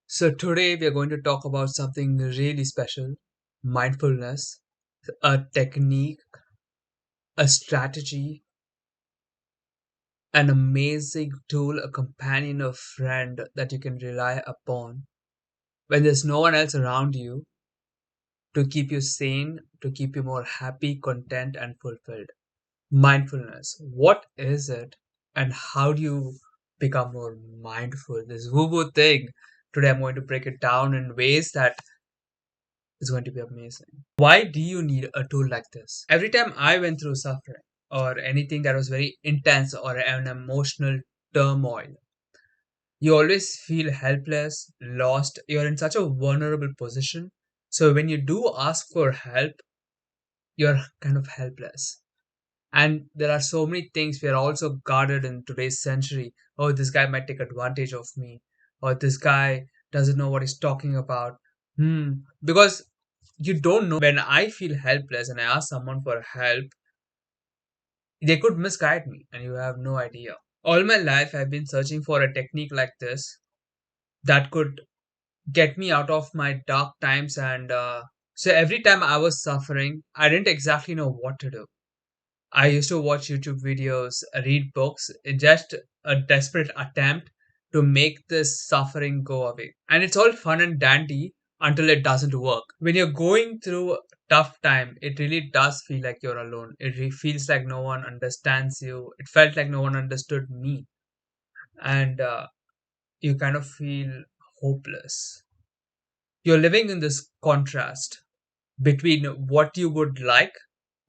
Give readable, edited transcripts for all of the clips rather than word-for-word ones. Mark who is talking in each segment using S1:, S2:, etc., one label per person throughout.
S1: So, today we are going to talk about something really special: mindfulness, a technique, a strategy, an amazing tool, a companion, a friend that you can rely upon when there's no one else around you to keep you sane, to keep you more happy, content, and fulfilled. Mindfulness. What is it, and how do you become more mindful? This woo woo thing. Today I'm going to break it down in ways that is going to be amazing. Why do you need a tool like this? Every time I went through suffering or anything that was very intense or an emotional turmoil, you always feel helpless, lost. You're in such a vulnerable position. So when you do ask for help, you're kind of helpless. And there are so many things we are also guarded in today's century. Oh, this guy might take advantage of me, or this guy doesn't know what he's talking about. Because you don't know. When I feel helpless and I ask someone for help, they could misguide me, and you have no idea. All my life, I've been searching for a technique like this that could get me out of my dark times. And so every time I was suffering, I didn't exactly know what to do. I used to watch YouTube videos, read books, just a desperate attempt to make this suffering go away. And it's all fun and dandy until it doesn't work. When you're going through a tough time, it really does feel like you're alone. It feels like no one understands you. It felt like no one understood me. And you kind of feel hopeless. You're living in this contrast between what you would like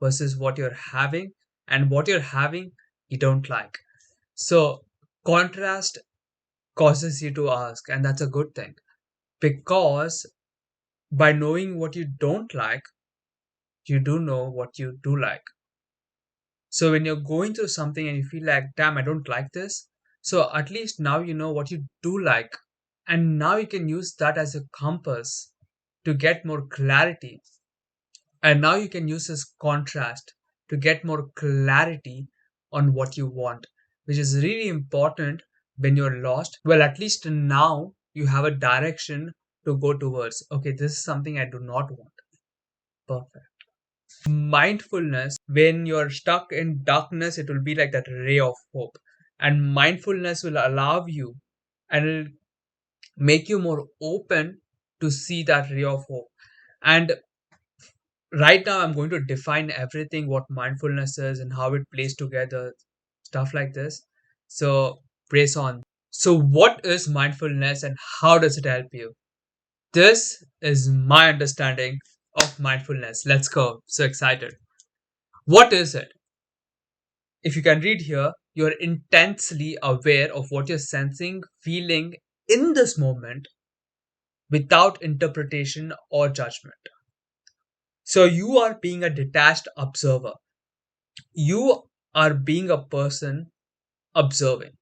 S1: versus what you're having, and what you're having you don't like. So contrast causes you to ask, and that's a good thing, because by knowing what you don't like, you do know what you do like. So when you're going through something and you feel like, damn, I don't like this, so at least now you know what you do like, and now you can use that as a compass to get more clarity. And now you can use this contrast to get more clarity on what you want, which is really important when you're lost. Well, at least now you have a direction to go towards. Okay, this is something I do not want. Perfect. Mindfulness, when you're stuck in darkness, it will be like that ray of hope. And mindfulness will allow you and it'll make you more open to see that ray of hope. And right now I'm going to define everything what mindfulness is and how it plays together, stuff like this. So brace on. So what is mindfulness and how does it help you? This is my understanding of mindfulness. Let's go. So excited. What is it? If you can read here, you're intensely aware of what you're sensing, feeling in this moment without interpretation or judgment. So you are being a detached observer. You are being a person observing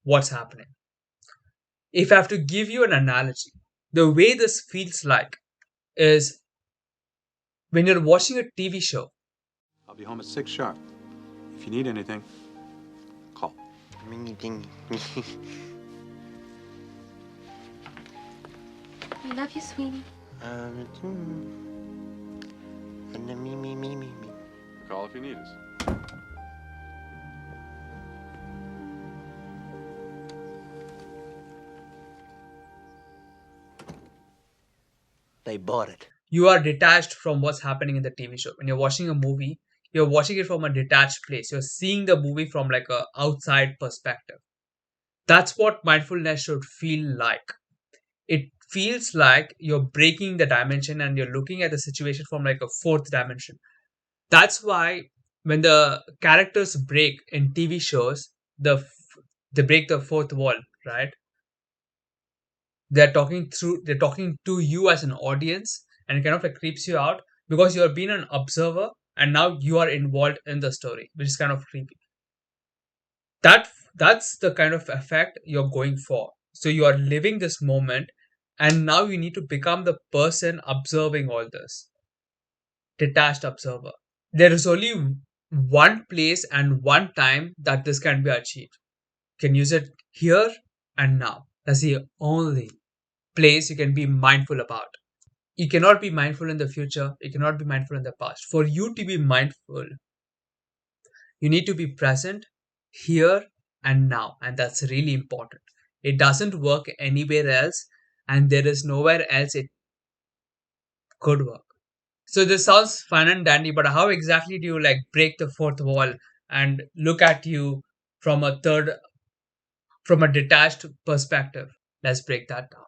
S1: what's happening. If I have to give you an analogy, the way this feels like is when you're watching a TV show.
S2: I'll be home at 6 sharp. If you need anything, call.
S3: Anything.
S4: I love you, sweetie.
S3: Me.
S2: Call if you need us.
S3: They bought it.
S1: You are detached from what's happening in the TV show. When you're watching a movie, you're watching it from a detached place. You're seeing the movie from like a outside perspective. That's what mindfulness should feel like. It feels like you're breaking the dimension and you're looking at the situation from like a fourth dimension. That's why when the characters break in TV shows, they break the fourth wall, right? They're talking to you as an audience, and it kind of like creeps you out because you're being an observer and now you are involved in the story, which is kind of creepy. That's the kind of effect you're going for. So you are living this moment, and now you need to become the person observing all this, detached observer. There is only one place and one time that this can be achieved. You can use it here and now. That's the only place you can be mindful about. You cannot be mindful in the future, you cannot be mindful in the past. For you to be mindful, you need to be present here and now, and that's really important. It doesn't work anywhere else, and there is nowhere else it could work. So this sounds fun and dandy, but how exactly do you like break the fourth wall and look at you from a third, from a detached perspective? Let's break that down.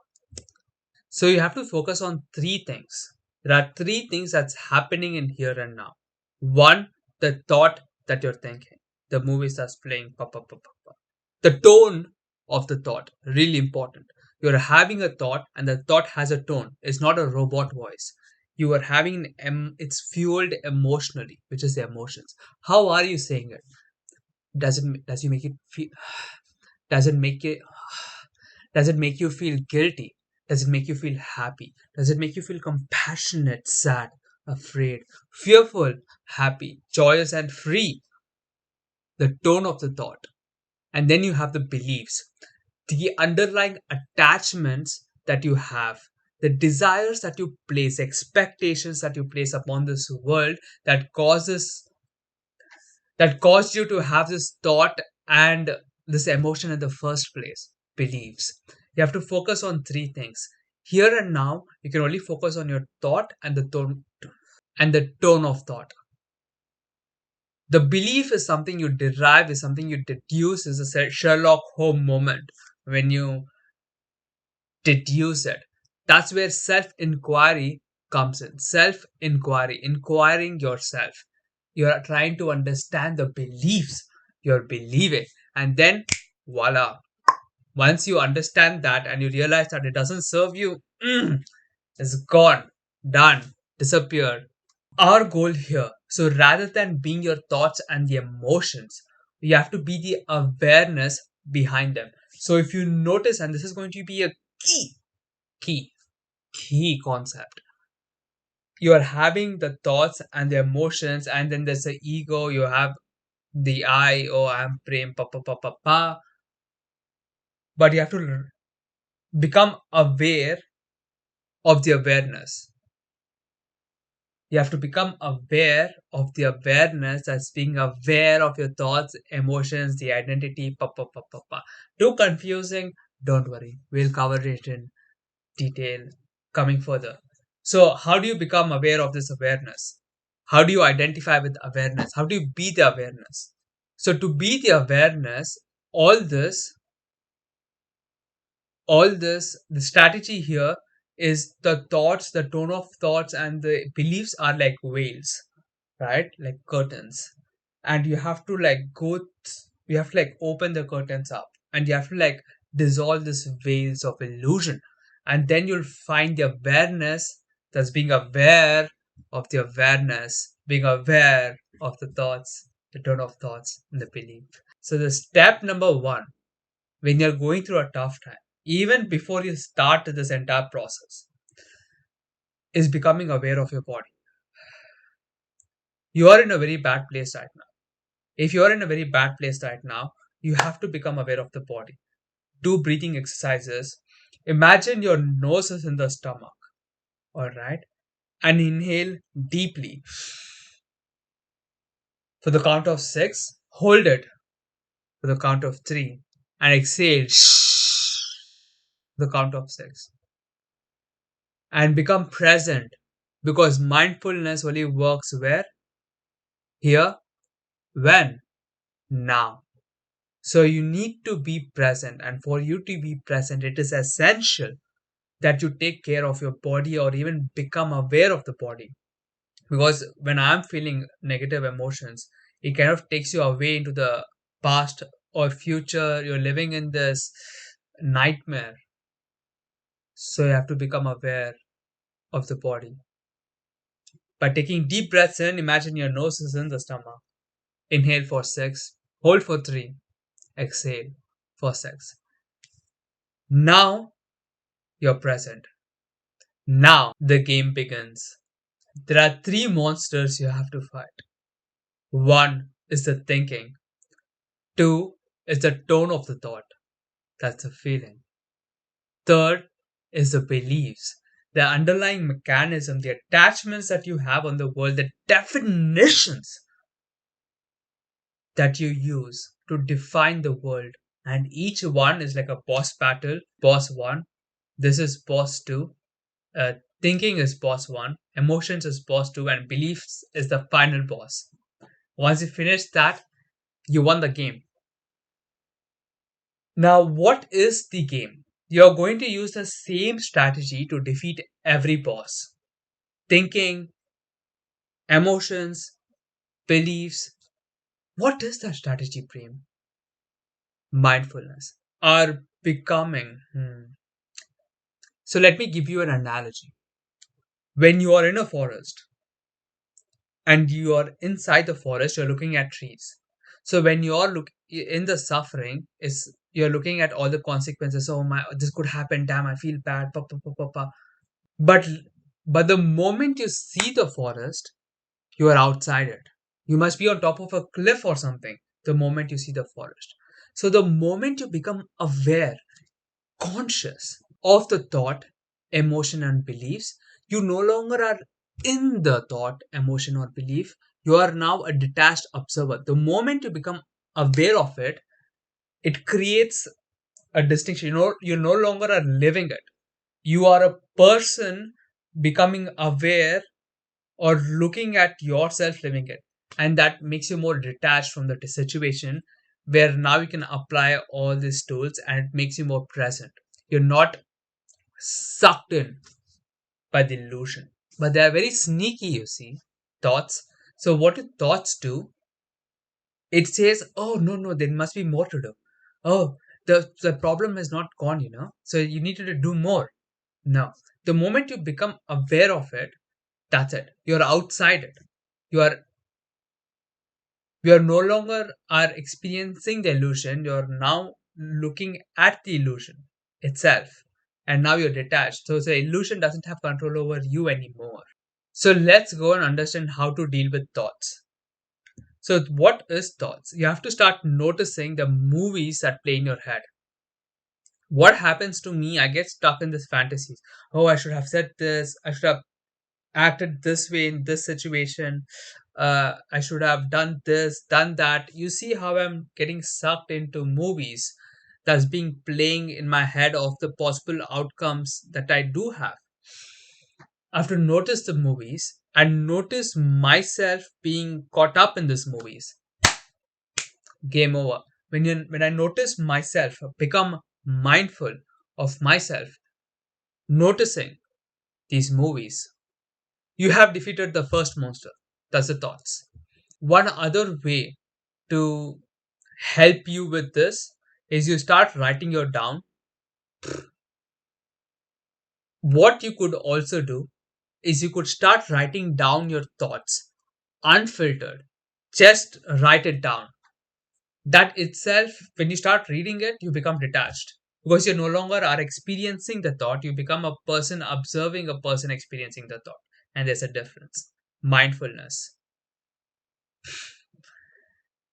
S1: So you have to focus on three things. There are three things that's happening in here and now. One, the thought that you're thinking. The movie starts playing. Pa, pa, pa, pa, pa. The tone of the thought, really important. You're having a thought, and the thought has a tone. It's not a robot voice. You are having it's fueled emotionally, which is the emotions. How are you saying it? Does you make it feel? Does it make it? Does it make you feel guilty? Does it make you feel happy? Does it make you feel compassionate, sad, afraid, fearful, happy, joyous, and free? The tone of the thought. And then you have the beliefs, the underlying attachments that you have, the desires that you place, expectations that you place upon this world that causes that caused you to have this thought and this emotion in the first place. Beliefs. You have to focus on three things. Here and now, you can only focus on your thought and the tone of thought. The belief is something you derive, is something you deduce, is a Sherlock Holmes moment when you deduce it. That's where self inquiry comes in. Self inquiry, inquiring yourself. You're trying to understand the beliefs you're believing. And then, voila. Once you understand that and you realize that it doesn't serve you, it's gone, done, disappeared. Our goal here, so rather than being your thoughts and the emotions, you have to be the awareness behind them. So if you notice, and this is going to be a key, key concept, you are having the thoughts and the emotions, and then there's the ego, you have the I, oh, I'm prem, pa, pa, pa, pa, pa. But you have to become aware of the awareness. You have to become aware of the awareness as being aware of your thoughts, emotions, the identity. Pa, pa, pa, pa, pa. Too confusing? Don't worry. We'll cover it in detail coming further. So, how do you become aware of this awareness? How do you identify with awareness? How do you be the awareness? So, to be the awareness, all this the strategy here is the thoughts, the tone of thoughts, and the beliefs are like veils, right? Like curtains. And you have to like you have to like open the curtains up, and you have to like dissolve this veils of illusion. And then you'll find the awareness that's being aware of the awareness, being aware of the thoughts, the tone of thoughts, and the belief. So the step number one when you're going through a tough time, even before you start this entire process, is becoming aware of your body. You are in a very bad place right now. If you are in a very bad place right now, you have to become aware of the body. Do breathing exercises. Imagine your nose is in the stomach, all right? And inhale deeply for the count of six. Hold it for the count of three. And exhale for the count of six. And become present because mindfulness only works where? Here, when, now. So you need to be present, and for you to be present, it is essential that you take care of your body or even become aware of the body. Because when I'm feeling negative emotions, it kind of takes you away into the past or future. You're living in this nightmare. So you have to become aware of the body. By taking deep breaths in, imagine your nose is in the stomach. Inhale for six, hold for three, exhale for six. Now you're present. Now the game begins. There are three monsters you have to fight. One is the thinking. Two is the tone of the thought. That's the feeling. Third is the beliefs, the underlying mechanism, the attachments that you have on the world, the definitions that you use to define the world. And each one is like a boss battle. Boss one, this is boss two, uh, thinking is boss one, emotions is boss two, and beliefs is the final boss. Once you finish that, you won the game. Now, what is the game? You're going to use the same strategy to defeat every boss. Thinking, emotions, beliefs. What is that strategy, Prem? Mindfulness. Are becoming. So let me give you an analogy. When you are in a forest and you are inside the forest, you're looking at trees. So when you're in the suffering, is you're looking at all the consequences. Oh my, this could happen. Damn, I feel bad. Pa, pa, pa, pa, pa. But but the moment you see the forest, you are outside it. You must be on top of a cliff or something the moment you see the forest. So the moment you become aware, conscious of the thought, emotion, and beliefs, you no longer are in the thought, emotion, or belief. You are now a detached observer. The moment you become aware of it, it creates a distinction. You no longer are living it. You are a person becoming aware or looking at yourself living it. And that makes you more detached from the situation, where now you can apply all these tools and it makes you more present. You're not sucked in by the illusion. But they are very sneaky, you see, thoughts. So, what do thoughts do? It says, oh, no, no, there must be more to do. Oh, the problem is not gone. So, you need to do more. No. The moment you become aware of it, that's it. You're outside it. You are we are no longer are experiencing the illusion. You're now looking at the illusion itself, and now you're detached, so the illusion doesn't have control over you anymore. So let's go and understand how to deal with thoughts. So what is thoughts? You have to start noticing the movies that play in your head. What happens to me? I get stuck in this fantasies. Oh, I should have said this, I should have acted this way in this situation. I should have done this, done that. You see how I'm getting sucked into movies that's being playing in my head of the possible outcomes that I do have. I have to notice the movies and notice myself being caught up in these movies. Game over. When I notice myself, become mindful of myself, noticing these movies, you have defeated the first monster. That's the thoughts. One other way to help you with this is you start writing your down. What you could also do is you could start writing down your thoughts unfiltered. Just write it down. That itself, when you start reading it, you become detached because you no longer are experiencing the thought. You become a person observing a person experiencing the thought. And there's a difference. Mindfulness.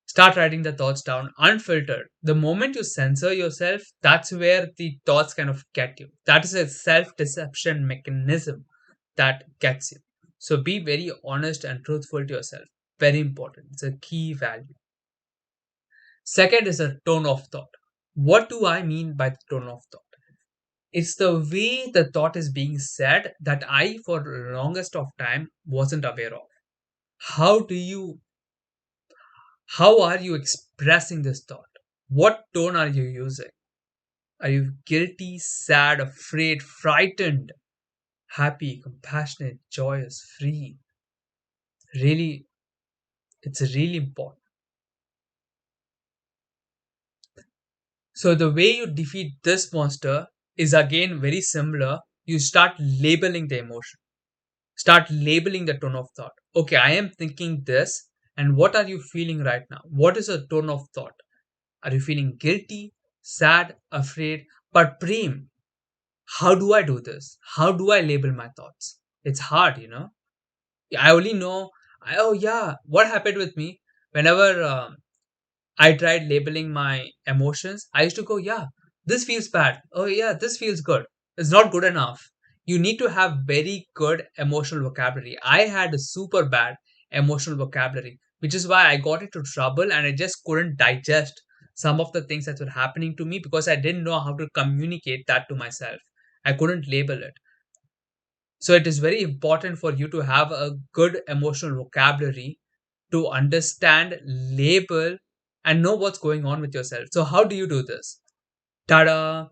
S1: Start writing the thoughts down unfiltered. The moment you censor yourself, that's where the thoughts kind of get you. That is a self deception mechanism that gets you. So be very honest and truthful to yourself. Very important. It's a key value. Second is a tone of thought. What do I mean by the tone of thought? It's the way the thought is being said that I, for the longest of time, wasn't aware of. How do you How are you expressing this thought? What tone are you using? Are you guilty, sad, afraid, frightened, happy, compassionate, joyous, free? Really, it's really important. So, the way you defeat this monster is again very similar. You start labeling the emotion, start labeling the tone of thought. Okay, I am thinking this, and what are you feeling right now? What is a tone of thought? Are you feeling guilty, sad, afraid? But Prem, how do I do this? How do I label my thoughts? It's hard. I only know, oh yeah, what happened with me whenever I tried labeling my emotions, I used to go, yeah, this feels bad. Oh yeah, this feels good. is not good enough. You need to have very good emotional vocabulary. I had a super bad emotional vocabulary, which is why I got into trouble and I just couldn't digest some of the things that were happening to me because I didn't know how to communicate that to myself. I couldn't label it. So it is very important for you to have a good emotional vocabulary to understand, label, and know what's going on with yourself. So how do you do this? Tada!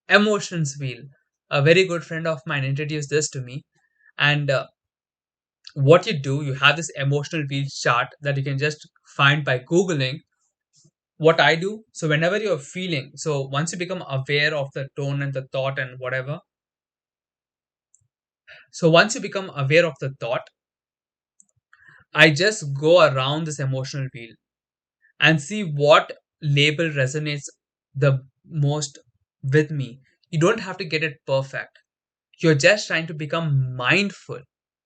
S1: Emotions wheel. A very good friend of mine introduced this to me. And what you do, you have this emotional wheel chart that you can just find by Googling. What I do, so whenever you're feeling, so once you become aware of the tone and the thought and whatever, so once you become aware of the thought, I just go around this emotional wheel and see what label resonates the most with me. You don't have to get it perfect. You're just trying to become mindful.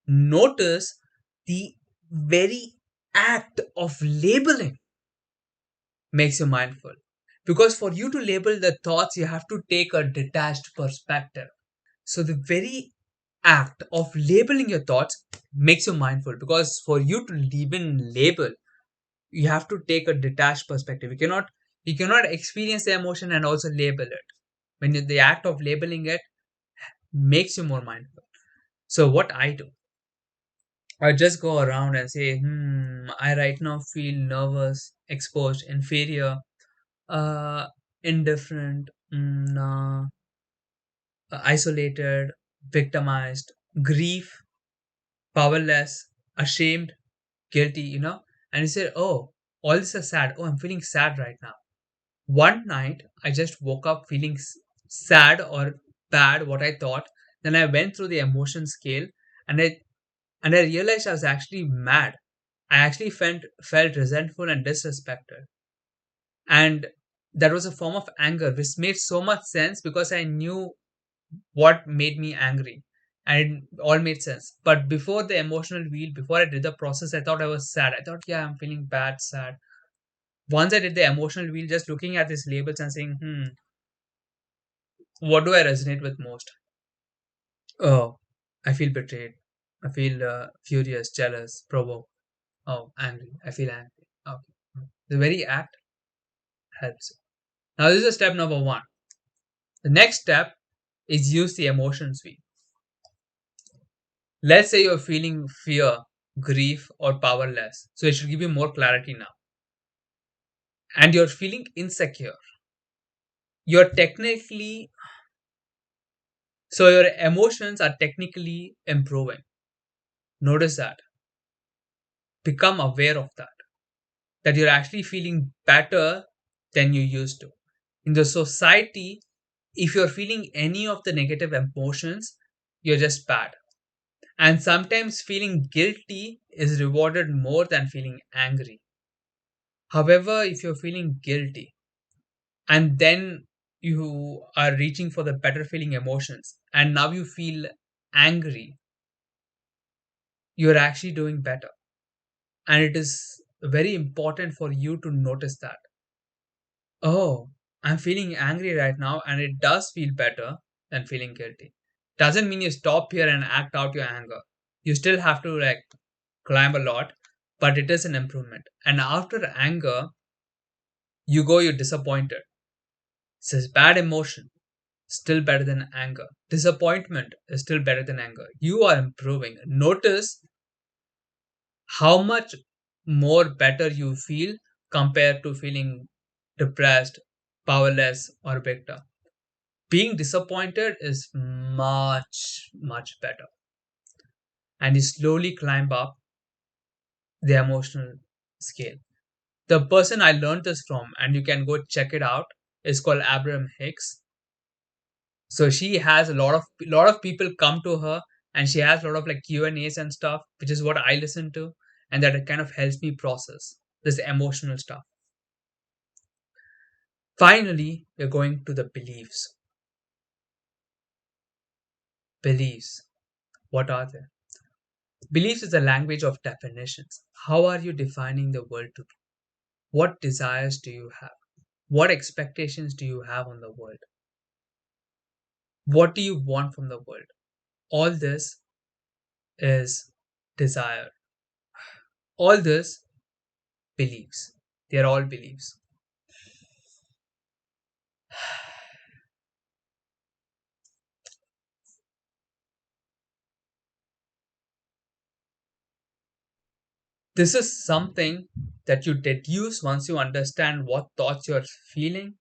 S1: Notice the very act of labeling makes you mindful. Because for you to label the thoughts, you have to take a detached perspective. So the very act of labeling your thoughts makes you mindful. Because for you to even label, you have to take a detached perspective. You cannot experience the emotion and also label it. When the act of labeling it makes you more mindful. So what I do, I just go around and say, I right now feel nervous, exposed, inferior, uh, indifferent, nah, isolated, victimized, grief, powerless, ashamed, guilty. And you say, oh, all this is sad. Oh, I'm feeling sad right now. One night, I just woke up feeling sad or bad, what I thought. Then I went through the emotion scale and I realized I was actually mad. I actually felt resentful and disrespected. And that was a form of anger, which made so much sense because I knew what made me angry. And it all made sense. But before the emotional wheel, before I did the process, I thought I was sad. I thought, yeah, I'm feeling bad, sad. Once I did the emotional wheel, just looking at these labels and saying, what do I resonate with most? Oh, I feel betrayed. I feel furious, jealous, provoked. Oh, angry. I feel angry. Okay. The very act helps. Now, this is step number one. The next step is use the emotions wheel. Let's say you're feeling fear, grief, or powerless. So it should give you more clarity now. And you're feeling insecure. You're technically, so your emotions are technically improving. Notice that. Become aware of that you're actually feeling better than you used to. In the society, if you're feeling any of the negative emotions, you're just bad. And sometimes feeling guilty is rewarded more than feeling angry. However, if you're feeling guilty and then you are reaching for the better feeling emotions and now you feel angry, you're actually doing better. And it is very important for you to notice that. Oh, I'm feeling angry right now and it does feel better than feeling guilty. Doesn't mean you stop here and act out your anger. You still have to climb a lot, but it is an improvement. And after anger, you're disappointed. It's a bad emotion, still better than anger. Disappointment is still better than anger. You are improving. Notice how much more better you feel compared to feeling depressed, powerless, or victim. Being disappointed is much, much better. And you slowly climb up the emotional scale. The person I learned this from, and you can go check it out, is called Abraham Hicks. So she has a lot of people come to her, and she has a lot of Q&As and stuff, which is what I listen to, and that it kind of helps me process this emotional stuff. Finally, we're going to the beliefs. Beliefs. What are they? Beliefs is a language of definitions. How are you defining the world to be? What desires do you have? What expectations do you have on the world? What do you want from the world? All this is desire. All this beliefs. They are all beliefs. This is something that you deduce once you understand what thoughts you're feeling.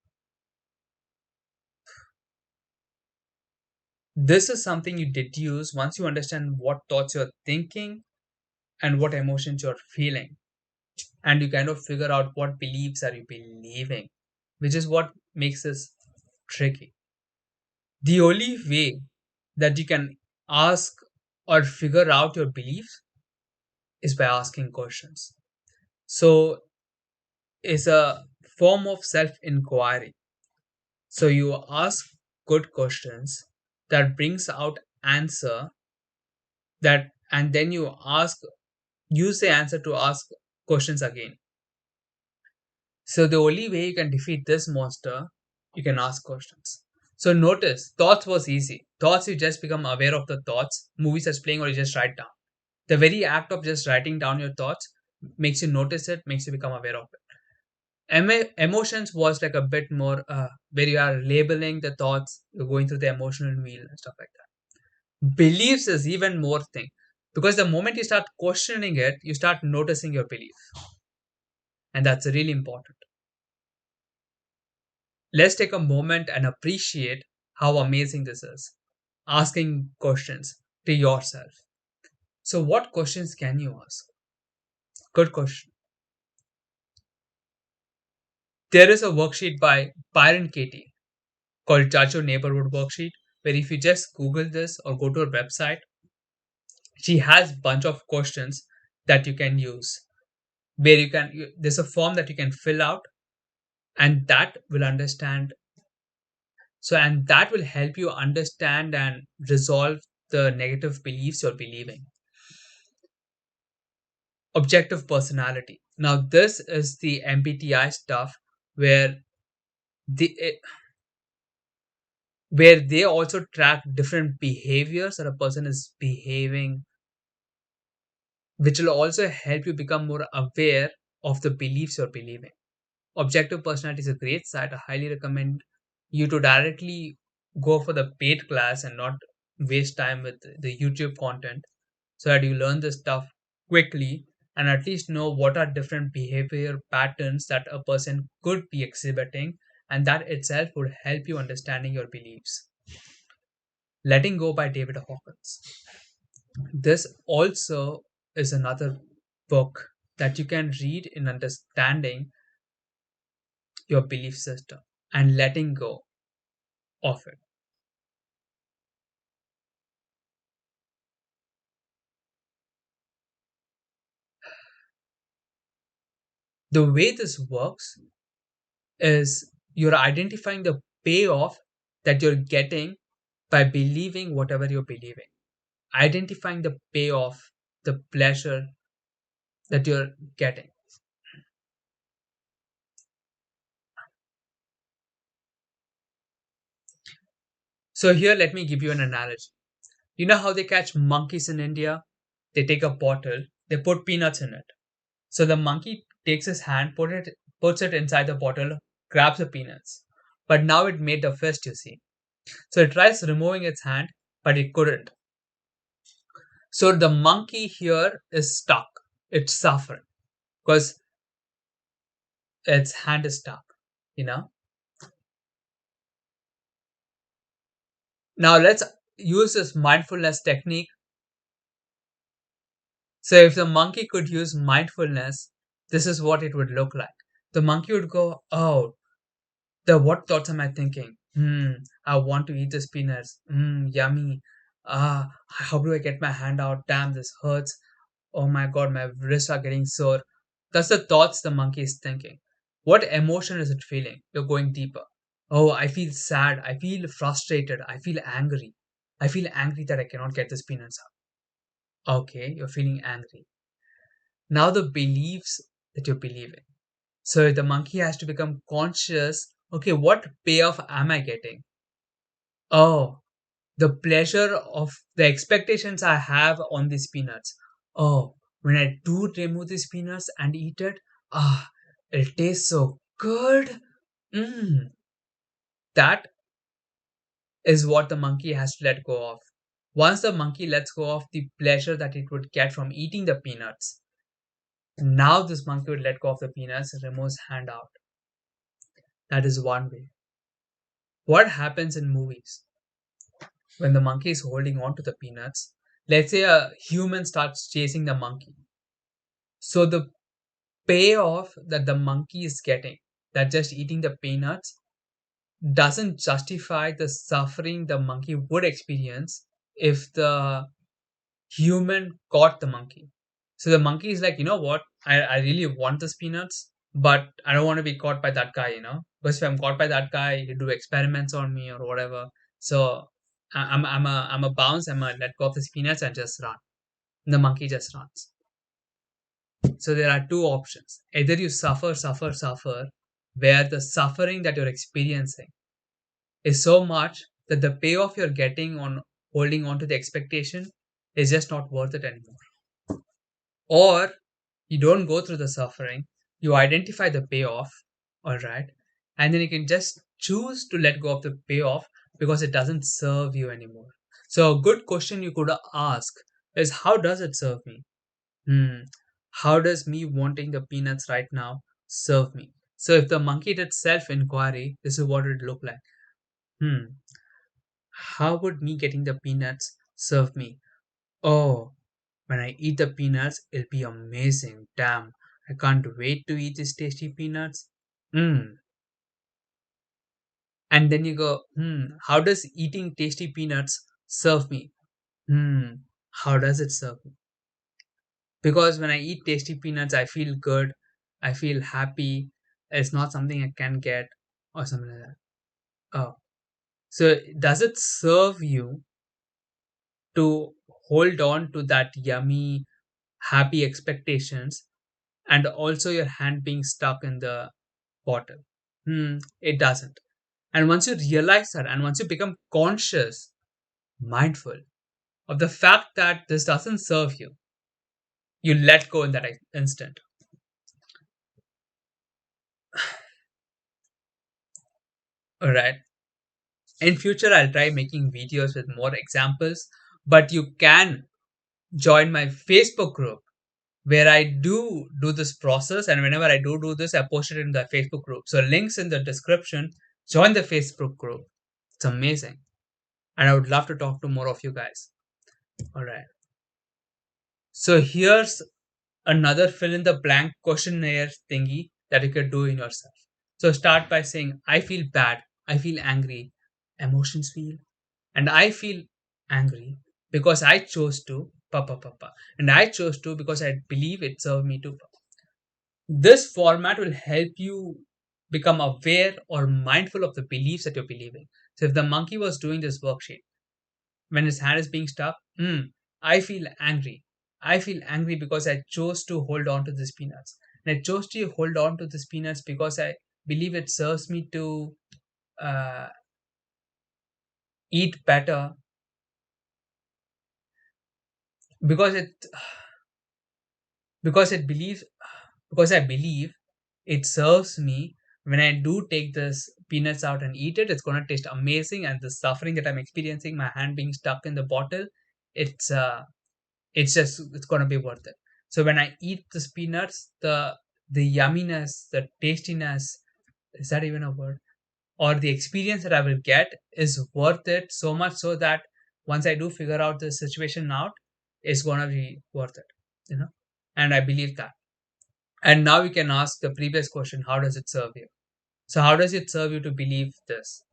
S1: This is something you deduce once you understand what thoughts you're thinking and what emotions you're feeling. And you kind of figure out what beliefs are you believing, which is what makes this tricky. The only way that you can ask or figure out your beliefs is by asking questions. So it's a form of self-inquiry. So you ask good questions that brings out answer that, and then you ask, use the answer to ask questions again. So the only way you can defeat this monster, you can ask questions. So notice, thoughts was easy. Thoughts, you just become aware of the thoughts. Movies that's playing, or you just write down. The very act of just writing down your thoughts makes you notice it, makes you become aware of it. Emotions was like a bit more where you are labeling the thoughts, you're going through the emotional wheel and stuff like that. Beliefs is even more thing, because the moment you start questioning it, you start noticing your belief, and that's really important. Let's take a moment and appreciate how amazing this is. Asking questions to yourself. So, what questions can you ask? Good question. There is a worksheet by Byron Katie called Judge Your Neighborhood Worksheet, where if you just Google this or go to her website, she has bunch of questions that you can use. Where there's a form that you can fill out, and that will understand. So, and that will help you understand and resolve the negative beliefs you're believing. Objective personality. Now, this is the MBTI stuff where the where they also track different behaviors that a person is behaving, which will also help you become more aware of the beliefs you're believing. Objective personality is a great site. I highly recommend you to directly go for the paid class and not waste time with the YouTube content, so that you learn this stuff quickly and at least know what are different behavior patterns that a person could be exhibiting, and that itself would help you understanding your beliefs. Letting Go by David Hawkins. This also is another book that you can read in understanding your belief system and letting go of it. The way this works is you're identifying the payoff that you're getting by believing whatever you're believing. Identifying the payoff, the pleasure that you're getting. So, here, let me give you an analogy. You know how they catch monkeys in India? They take a bottle, they put peanuts in it. So, the monkey takes his hand, puts it inside the bottle, grabs the peanuts. But now it made a fist, you see. So, it tries removing its hand, but it couldn't. So, the monkey here is stuck. It's suffering because its hand is stuck, you know. Now, let's use this mindfulness technique. So if the monkey could use mindfulness, this is what it would look like. The monkey would go, oh, the what thoughts am I thinking? I want to eat this peanuts. Yummy. How do I get my hand out? Damn, this hurts. Oh my god, my wrists are getting sore. That's the thoughts the monkey is thinking. What emotion is it feeling? You're going deeper. Oh, I feel sad. I feel frustrated. I feel angry. I feel angry that I cannot get this peanuts out. Okay, you're feeling angry. Now the beliefs that you're believing. So the monkey has to become conscious. Okay, what payoff am I getting? Oh, the pleasure of the expectations I have on these peanuts. Oh, when I do remove these peanuts and eat it, ah, it tastes so good. Mm, that is what the monkey has to let go of. Once the monkey lets go of the pleasure that it would get from eating the peanuts, now this monkey would let go of the peanuts and remove his hand out. That is one way. What happens in movies when the monkey is holding on to the peanuts? Let's say a human starts chasing the monkey. So the payoff that the monkey is getting, that just eating the peanuts, doesn't justify the suffering the monkey would experience if the human caught the monkey. So the monkey is like, you know what? I really want these peanuts, but I don't want to be caught by that guy, Because if I'm caught by that guy, he'll do experiments on me or whatever. So I'm a bounce, I'm a let go of these peanuts and just run. And the monkey just runs. So there are two options. Either you suffer, where the suffering that you're experiencing is so much that the payoff you're getting on holding on to the expectation is just not worth it anymore. Or you don't go through the suffering, you identify the payoff, all right, and then you can just choose to let go of the payoff because it doesn't serve you anymore. So a good question you could ask is, how does it serve me? Hmm. How does me wanting the peanuts right now serve me? So if the monkey did self-inquiry, this is what it would look like. Hmm. How would me getting the peanuts serve me? Oh, when I eat the peanuts, it'll be amazing. Damn, I can't wait to eat these tasty peanuts. Hmm. And then you go, how does eating tasty peanuts serve me? Hmm. How does it serve me? Because when I eat tasty peanuts, I feel good, I feel happy. It's not something I can get or something like that. Oh, so does it serve you to hold on to that yummy, happy expectations and also your hand being stuck in the bottle? It doesn't. And once you realize that, and once you become conscious, mindful of the fact that this doesn't serve you, you let go in that instant. All right. In future, I'll try making videos with more examples, but you can join my Facebook group where I do this process, and whenever I do this, I post it in the Facebook group. So links in the description. Join the Facebook group. It's amazing, and I would love to talk to more of you guys. All right. So here's another fill in the blank questionnaire thingy that you could do in yourself. So start by saying, I feel bad, I feel angry, emotions feel, and I feel angry because I chose to, papa, and I chose to because I believe it served me to. This format will help you become aware or mindful of the beliefs that you're believing. So if the monkey was doing this worksheet, when his hand is being stuck, I feel angry. I feel angry because I chose to hold on to these peanuts. And I chose to hold on to these peanuts because I believe it serves me to uh, eat better because it believes because I believe it serves me. When I do take this peanuts out and eat it, it's gonna taste amazing. And the suffering that I'm experiencing, my hand being stuck in the bottle, it's uh, it's gonna be worth it. So when I eat these peanuts, the yumminess, the tastiness, is that even a word? Or the experience that I will get is worth it, so much so that once I do figure out the situation out, it's gonna be worth it. And I believe that. And now we can ask the previous question, how does it serve you? So how does it serve you to believe this?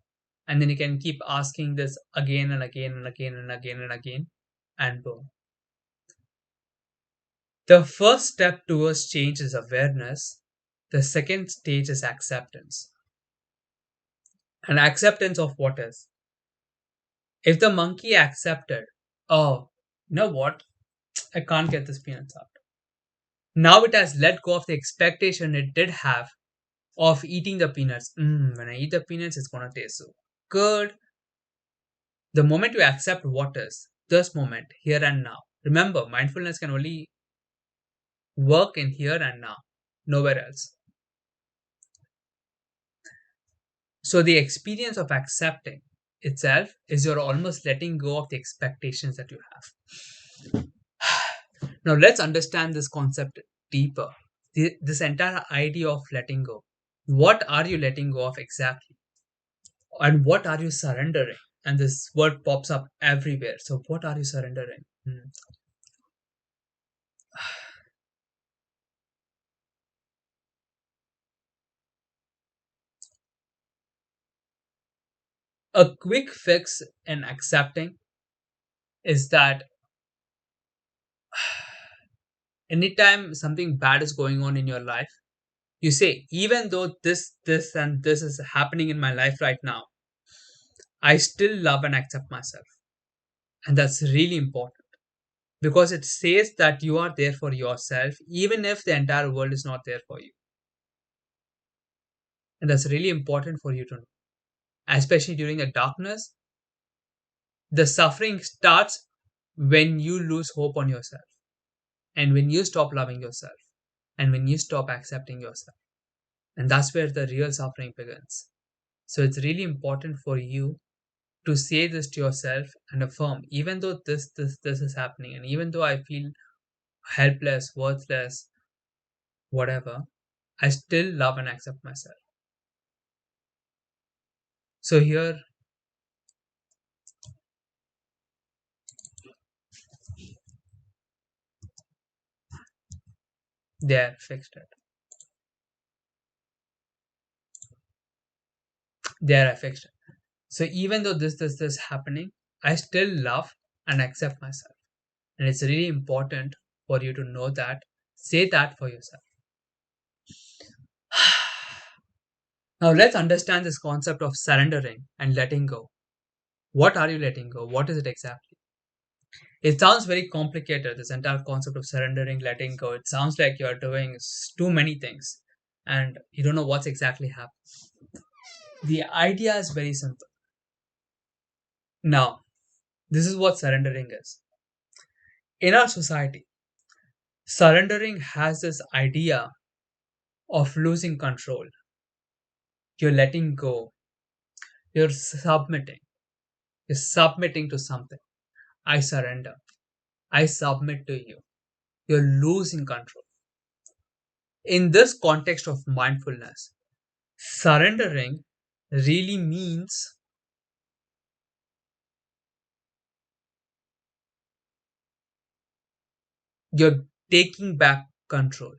S1: And then you can keep asking this again and again and again and again and again, and boom. The first step towards change is awareness. The second stage is acceptance. And acceptance of what is? If the monkey accepted, oh, you know what? I can't get this peanuts out. Now it has let go of the expectation it did have of eating the peanuts. When I eat the peanuts, it's gonna taste so good. The moment you accept what is, this moment, here and now. Remember, mindfulness can only work in here and now, nowhere else. So the experience of accepting itself is you're almost letting go of the expectations that you have. Now let's understand this concept deeper. This entire idea of letting go. What are you letting go of exactly? And what are you surrendering? And this word pops up everywhere. So what are you surrendering? A quick fix in accepting is that anytime something bad is going on in your life, you say, even though this, and this is happening in my life right now, I still love and accept myself. And that's really important because it says that you are there for yourself, even if the entire world is not there for you. And that's really important for you to know, especially during the darkness. The suffering starts when you lose hope on yourself, and when you stop loving yourself, and when you stop accepting yourself. And that's where the real suffering begins. So it's really important for you to say this to yourself and affirm, even though this is happening, and even though I feel helpless, worthless, whatever, I still love and accept myself. So here, there, fixed it. There, I fixed it. So even though this happening, I still love and accept myself. And it's really important for you to know that. Say that for yourself. Now let's understand this concept of surrendering and letting go. What are you letting go? What is it exactly? It sounds very complicated, this entire concept of surrendering, letting go. It sounds like you're doing too many things and you don't know what's exactly happening. The idea is very simple. Now, this is what surrendering is. In our society, surrendering has this idea of losing control. You're letting go. You're submitting. You're submitting to something. I surrender. I submit to you. You're losing control. In this context of mindfulness, surrendering really means you're taking back control.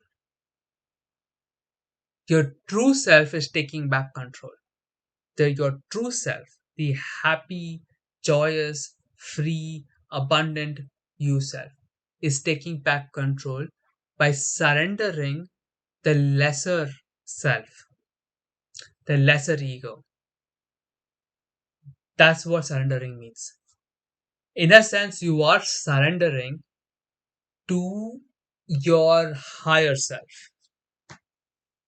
S1: Your true self is taking back control. Your true self, the happy, joyous, free, abundant you self, is taking back control by surrendering the lesser self, the lesser ego. That's what surrendering means. In a sense, you are surrendering to your higher self.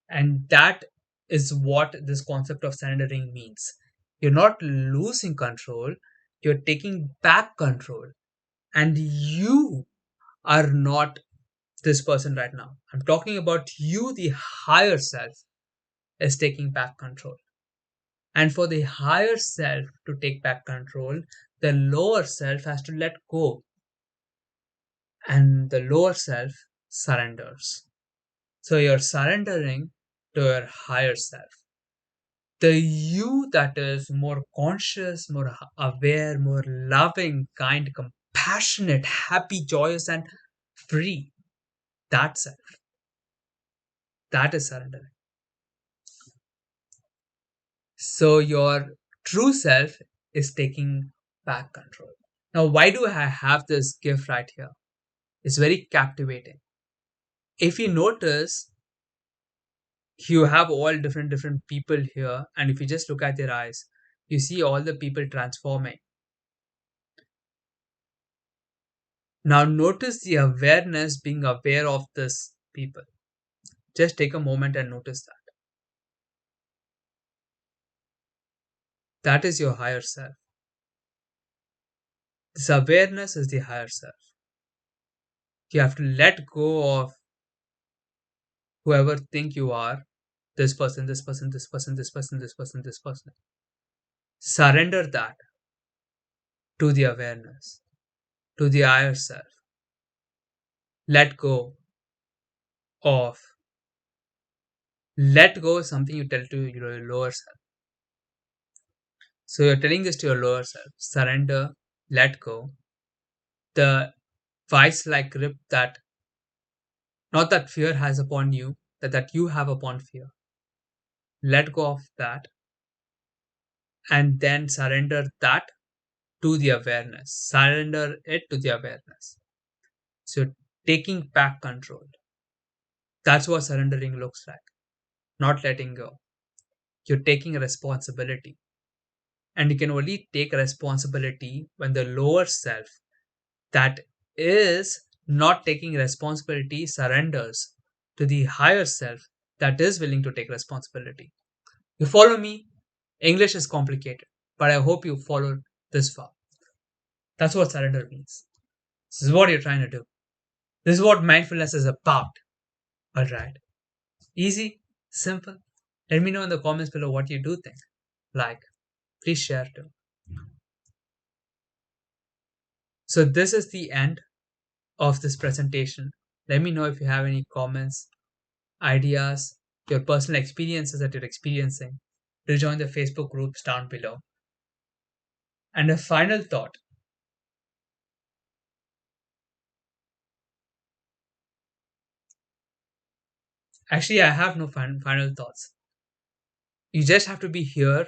S1: And that is what this concept of surrendering means. You're not losing control, you're taking back control. And you are not this person right now. I'm talking about you, the higher self, is taking back control. And for the higher self to take back control, the lower self has to let go. And the lower self surrenders. So you're surrendering to your higher self. The you that is more conscious, more aware, more loving, kind, compassionate, happy, joyous, and free. That self. That is surrendering. So your true self is taking back control. Now, why do I have this gift right here? It's very captivating. If you notice, you have all different people here, and if you just look at their eyes, you see all the people transforming. Now notice the awareness, being aware of this people. Just take a moment and notice that. That is your higher self. This awareness is the higher self. You have to let go of whoever think you are, this person, this person, this person, this person, this person, this person. Surrender that to the awareness, to the higher self. Let go of, let go is something you tell to your lower self. So you're telling this to your lower self. Surrender, let go. The vice like grip that not that fear has upon you, that you have upon fear. Let go of that and then surrender that to the awareness. Surrender it to the awareness. So taking back control. That's what surrendering looks like. Not letting go. You're taking responsibility. And you can only take responsibility when the lower self that is not taking responsibility surrenders to the higher self that is willing to take responsibility. You follow me? English is complicated, but I hope you followed this far. That's what surrender means. This is what you're trying to do. This is what mindfulness is about. Alright. Easy, simple. Let me know in the comments below what you do think. Like, please share too. So, this is the end of this presentation. Let me know if you have any comments, ideas, your personal experiences that you're experiencing. Do join the Facebook groups down below. And a final thought. Actually, I have no final thoughts. You just have to be here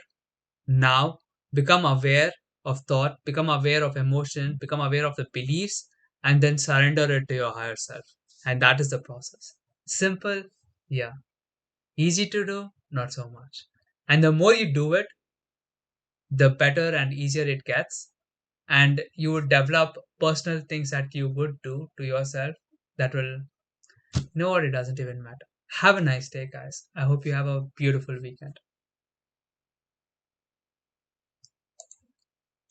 S1: now, become aware of thought, become aware of emotion, become aware of the beliefs, and then surrender it to your higher self. And that is the process. Simple, yeah. Easy to do, not so much. And the more you do it, the better and easier it gets. And you would develop personal things that you would do to yourself that will, you know what, it doesn't even matter. Have a nice day, guys. I hope you have a beautiful weekend.